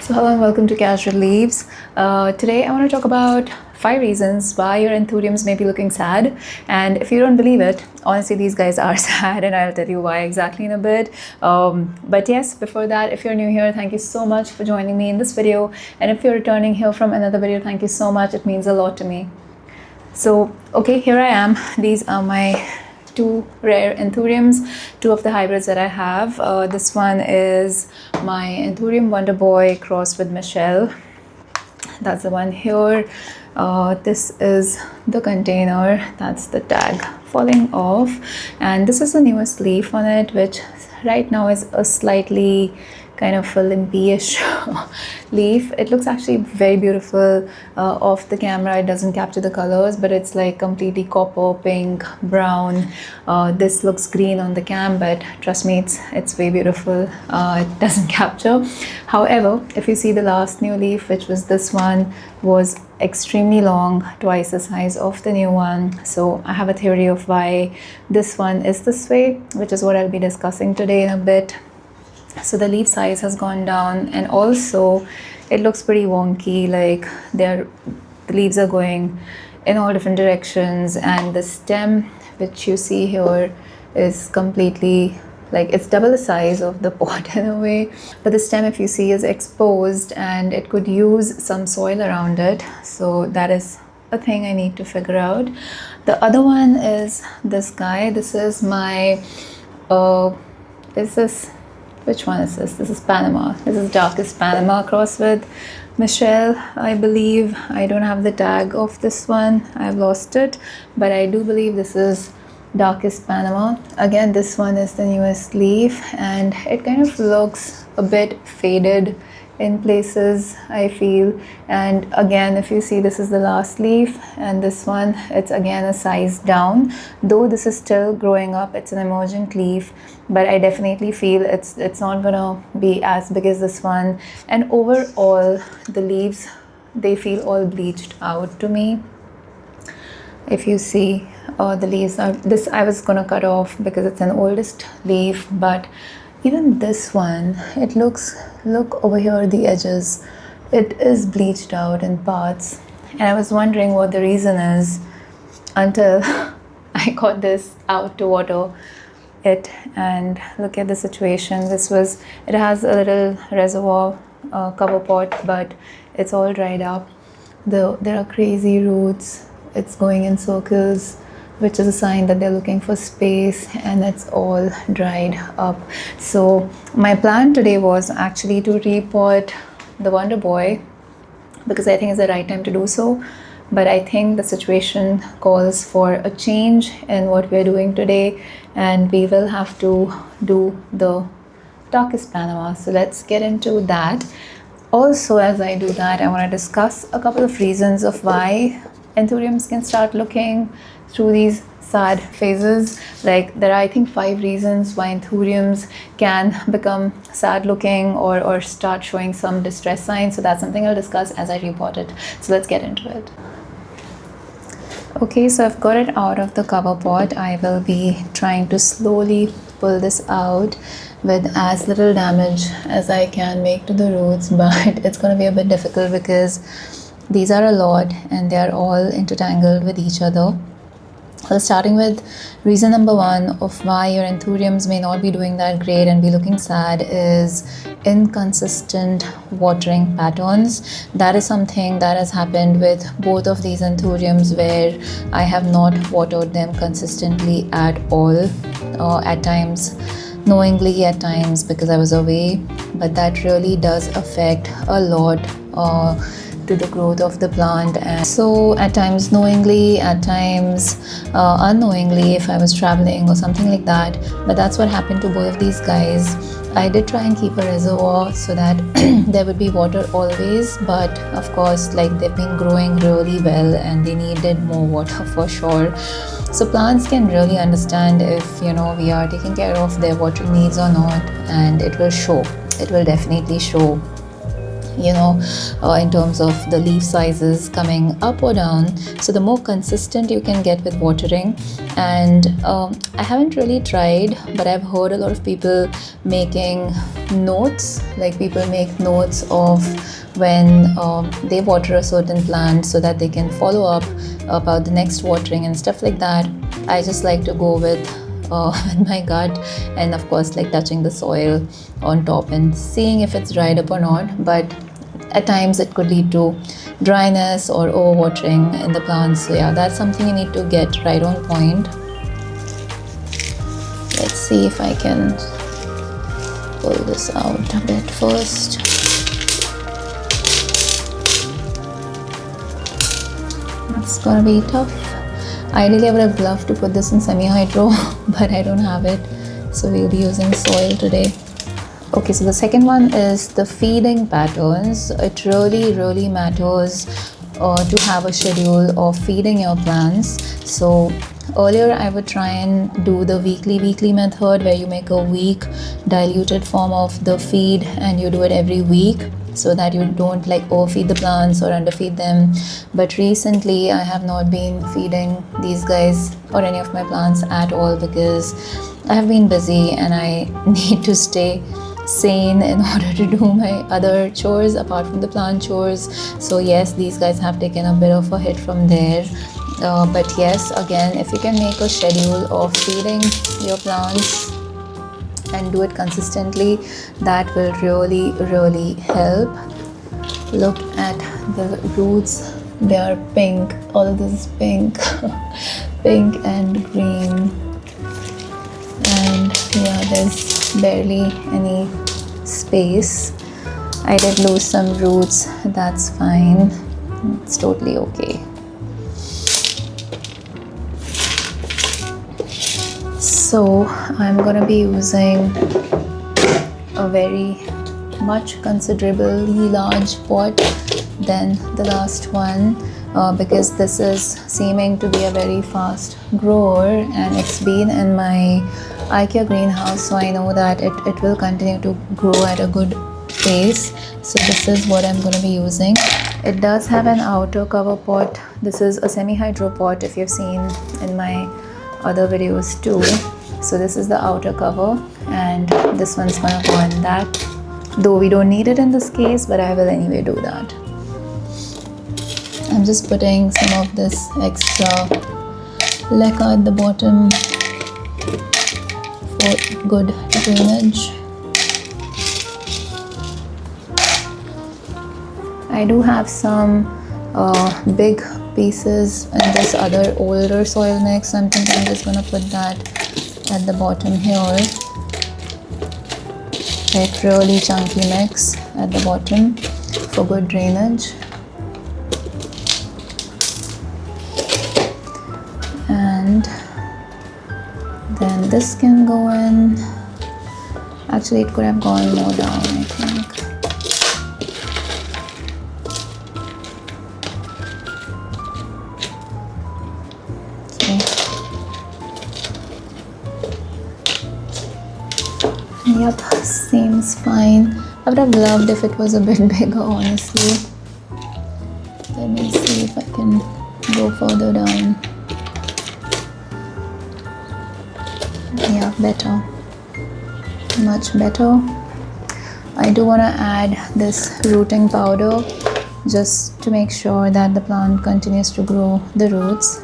So hello and welcome to Casual Leaves. Today I want to talk about 5 reasons why your Anthuriums may be looking sad. And if you don't believe it, honestly these guys are sad and I'll tell you why exactly in a bit. But yes, before that, if you're new here, thank you so much for joining me in this video. And if you're returning here from another video, thank you so much. It means a lot to me. So, okay, here I am. These are my 2 rare Anthuriums, 2 of the hybrids that I have. This one is my Anthurium Wonderboy crossed with Michelle. That's the one here. This is the container. That's the tag falling off. And this is the newest leaf on it, which right now is a slightly kind of a limpy-ish leaf. It looks actually very beautiful off the camera. It doesn't capture the colors, but it's like completely copper, pink, brown. This looks green on the cam, but trust me, it's way beautiful. It doesn't capture. However, if you see the last new leaf, which was this one, was extremely long, twice the size of the new one. So I have a theory of why this one is this way, which is what I'll be discussing today in a bit. So the leaf size has gone down, and also it looks pretty wonky, like the leaves are going in all different directions, and the stem which you see here is completely like it's double the size of the pot in a way, but the stem, if you see, is exposed and it could use some soil around it. So that is a thing I need to figure out. The other one is this guy. This is my which one is this? This is Panama. This is Darkest Panama crossed with Michelle, I believe. I don't have the tag of this one. I've lost it. But I do believe this is Darkest Panama. Again, this one is the newest leaf. And it kind of looks a bit faded in places, I feel. And again, if you see, this is the last leaf, and this one, it's again a size down. Though this is still growing up, it's an emergent leaf, but I definitely feel it's not gonna be as big as this one. And overall, the leaves, they feel all bleached out to me. If you see, the leaves are this. I was gonna cut off because it's an oldest leaf, but even this one, it look over here, the edges, it is bleached out in parts. And I was wondering what the reason is until I got this out to water it, and look at the situation. It has a little reservoir cover pot, but it's all dried up. There are crazy roots. It's going in circles, which is a sign that they're looking for space, and it's all dried up. So my plan today was actually to repot the Wonderboy because I think it's the right time to do so. But I think the situation calls for a change in what we're doing today, and we will have to do the Darkest Panama. So let's get into that. Also, as I do that, I want to discuss a couple of reasons of why Anthuriums can start looking through these sad phases. Like there are, I think, 5 reasons why Anthuriums can become sad looking or start showing some distress signs. So that's something I'll discuss as I repot it. So let's get into it. Okay, so I've got it out of the cover pot. I will be trying to slowly pull this out with as little damage as I can make to the roots, but it's going to be a bit difficult because these are a lot and they are all intertangled with each other. Well, starting with reason number 1 of why your Anthuriums may not be doing that great and be looking sad is inconsistent watering patterns. That is something that has happened with both of these Anthuriums, where I have not watered them consistently at all. At times knowingly, at times because I was away, but that really does affect a lot to the growth of the plant. And so at times knowingly, at times unknowingly, if I was traveling or something like that. But that's what happened to both of these guys. I did try and keep a reservoir so that there would be water always, but of course, like, they've been growing really well and they needed more water for sure. So plants can really understand if, we are taking care of their water needs or not, and it will show. It will definitely show. in terms of the leaf sizes coming up or down. So the more consistent you can get with watering. And I haven't really tried, but I've heard a lot of people making notes, like people make notes of when they water a certain plant so that they can follow up about the next watering and stuff like that. I just like to go with my gut, and of course like touching the soil on top and seeing if it's dried up or not. But at times it could lead to dryness or overwatering in the plants. So yeah, that's something you need to get right on point. Let's see if I can pull this out a bit first. It's gonna be tough. Ideally I would have loved to put this in semi-hydro, but I don't have it, so we'll be using soil today. Okay, so the second one is the feeding patterns. It really matters to have a schedule of feeding your plants. So earlier I would try and do the weekly method, where you make a weak diluted form of the feed and you do it every week, so that you don't like overfeed the plants or underfeed them. But recently I have not been feeding these guys or any of my plants at all, because I have been busy and I need to stay sane in order to do my other chores apart from the plant chores. So yes, these guys have taken a bit of a hit from there. But yes, again, if you can make a schedule of feeding your plants and do it consistently, that will really help. Look at the roots, they are pink. All of this is pink pink and green, and yeah, there's barely any space. I did lose some roots, that's fine, it's totally okay. So I'm gonna be using a very much considerably large pot than the last one, because this is seeming to be a very fast grower, and it's been in my IKEA greenhouse, so I know that it will continue to grow at a good pace. So this is what I'm going to be using. It does have an outer cover pot. This is a semi-hydro pot, if you've seen in my other videos too. So this is the outer cover, and this one's gonna go in that, though we don't need it in this case, but I will anyway do that. I'm just putting some of this extra leca at the bottom for good drainage. I do have some big pieces in this other older soil mix. I'm thinking I'm just gonna put that at the bottom here, like really chunky mix at the bottom for good drainage. And then this can go in. Actually, it could have gone more down, I think. Yep, seems fine. I would have loved if it was a bit bigger, honestly. Let me see if I can go further down. Yeah, better. Much better. I do want to add this rooting powder just to make sure that the plant continues to grow the roots.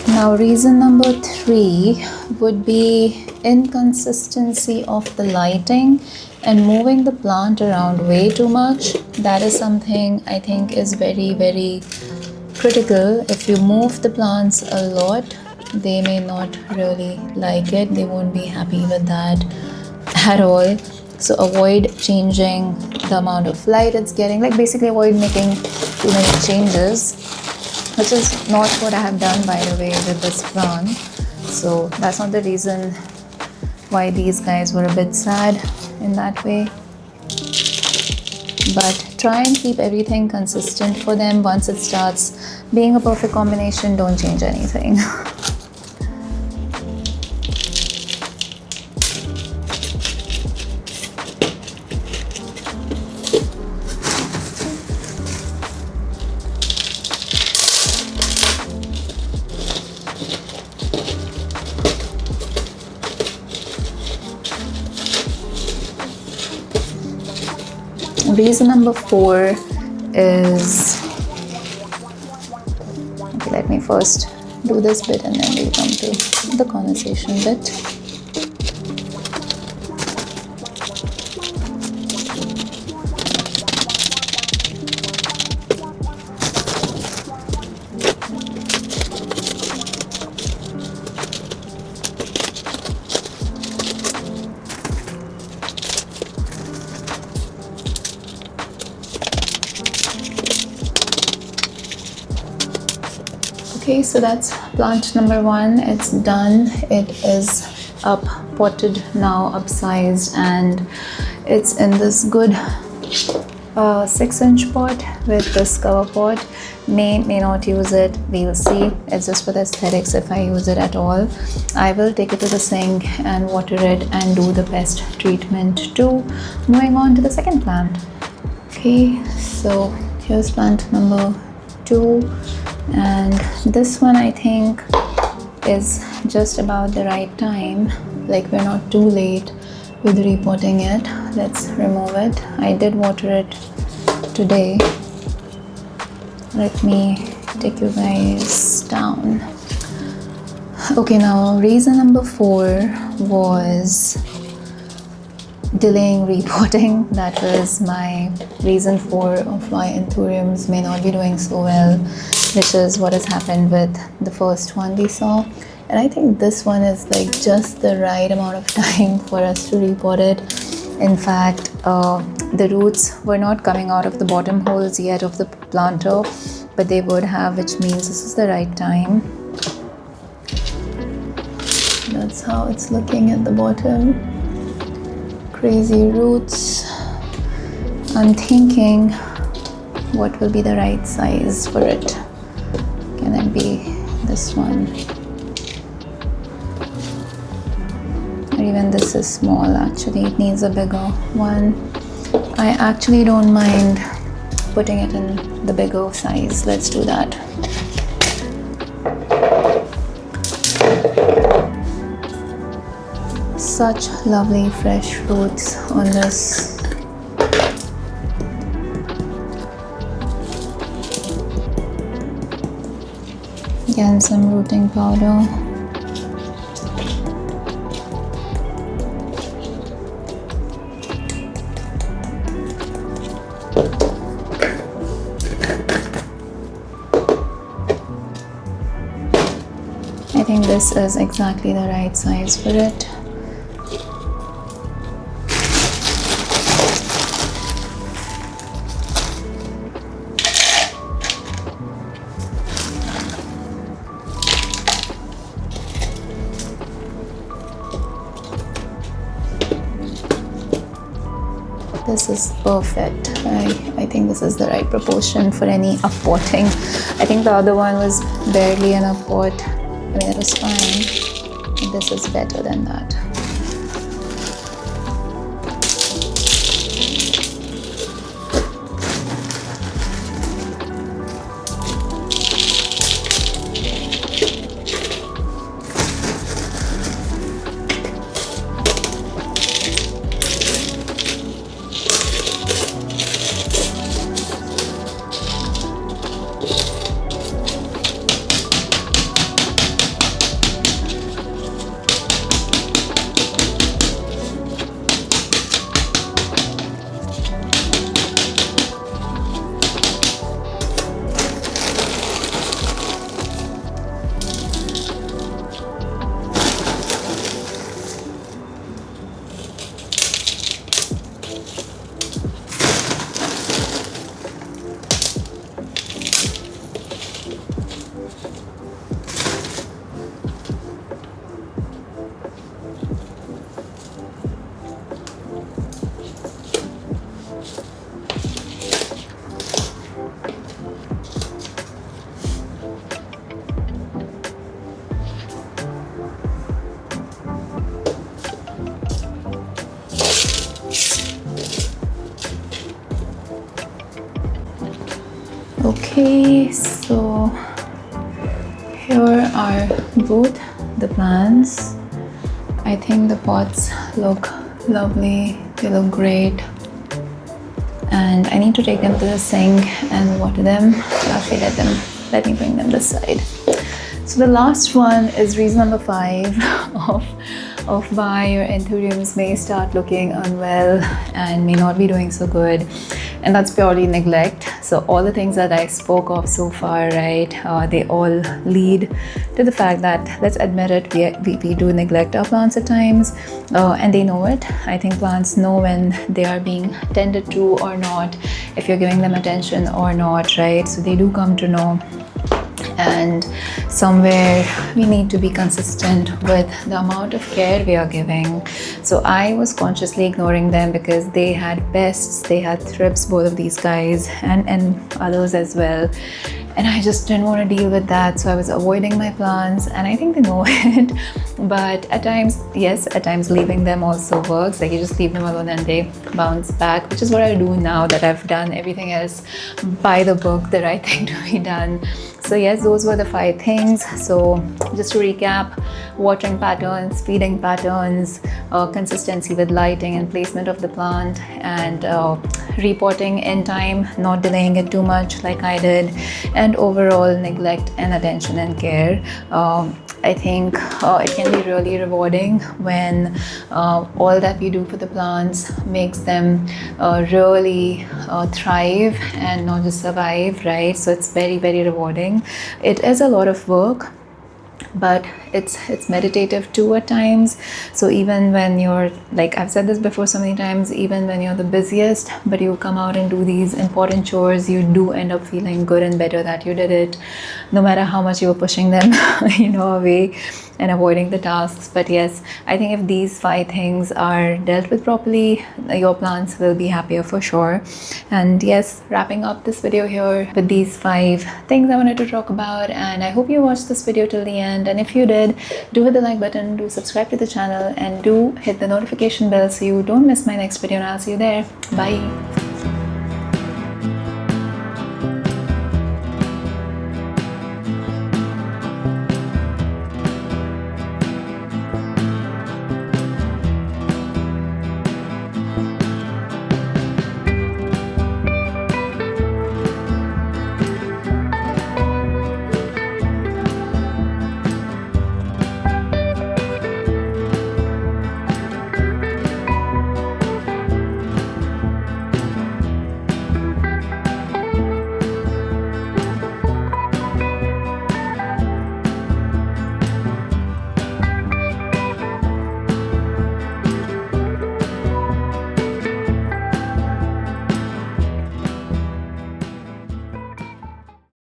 Now, reason number 3 would be inconsistency of the lighting and moving the plant around way too much. That is something I think is very, very critical. If you move the plants a lot, they may not really like it. They won't be happy with that at all. So avoid changing the amount of light it's getting, like basically avoid making too many changes. which is not what I have done, by the way, with this plant. So that's not the reason why these guys were a bit sad in that way. But try and keep everything consistent for them. Once it starts being a perfect combination, don't change anything. Reason number 4 is, okay, let me first do this bit and then we'll come to the conversation bit. Okay, so that's plant number 1. It's done. It is up potted now, upsized, and it's in this good 6-inch pot with this cover pot. May not use it, we will see. It's just for the aesthetics if I use it at all. I will take it to the sink and water it and do the pest treatment too. Moving on to the second plant. Okay, so here's plant number 2, and this one I think is just about the right time. Like, we're not too late with repotting it. Let's remove it. I did water it today. Let me take you guys down. Okay, now reason number 4 was delaying repotting. That was my reason 4 of why Anthuriums may not be doing so well, which is what has happened with the first one we saw. And I think this one is like just the right amount of time for us to repot it. In fact, the roots were not coming out of the bottom holes yet of the planter, but they would have, which means this is the right time. That's how it's looking at the bottom. Crazy roots. I'm thinking what will be the right size for it. Can it be this one? Or even this is small, actually. It needs a bigger one. I actually don't mind putting it in the bigger size. Let's do that. Such lovely fresh roots on this. Again, some rooting powder. I think this is exactly the right size for it. This is perfect. I think this is the right proportion for any uppotting. I think the other one was barely an uppot. I mean, it was fine. But this is better than that. Okay, so here are both the plants. I think the pots look lovely, they look great, and I need to take them to the sink and water them. Actually, let me bring them this side. So the last one is reason number 5 of why your anthuriums may start looking unwell and may not be doing so good, and that's purely neglect. So all the things that I spoke of so far, right, they all lead to the fact that, let's admit it, we do neglect our plants at times, and they know it. I think plants know when they are being tended to or not, if you're giving them attention or not, right? So they do come to know. And somewhere we need to be consistent with the amount of care we are giving. So I was consciously ignoring them because they had pests, they had thrips, both of these guys, and others as well. And I just didn't want to deal with that, so I was avoiding my plants, and I think they know it. But at times, yes, at times leaving them also works. Like, you just leave them alone and they bounce back, which is what I do now that I've done everything else by the book, the right thing to be done. So yes, those were the 5 things. So just to recap: watering patterns, feeding patterns, consistency with lighting and placement of the plant, and repotting in time, not delaying it too much like I did, and overall neglect and attention and care. I think it can be really rewarding when all that we do for the plants makes them really thrive and not just survive, right? So it's very, very rewarding. It is a lot of work, but it's meditative too at times. So even when you're, like I've said this before so many times, even when you're the busiest, but you come out and do these important chores, you do end up feeling good and better that you did it, no matter how much you were pushing them away and avoiding the tasks. But yes, I think if these 5 things are dealt with properly, your plants will be happier for sure. And yes, wrapping up this video here with these 5 things I wanted to talk about, and I hope you watched this video till the end. And if you did, do hit the like button, do subscribe to the channel, and do hit the notification bell so you don't miss my next video, and I'll see you there. Bye.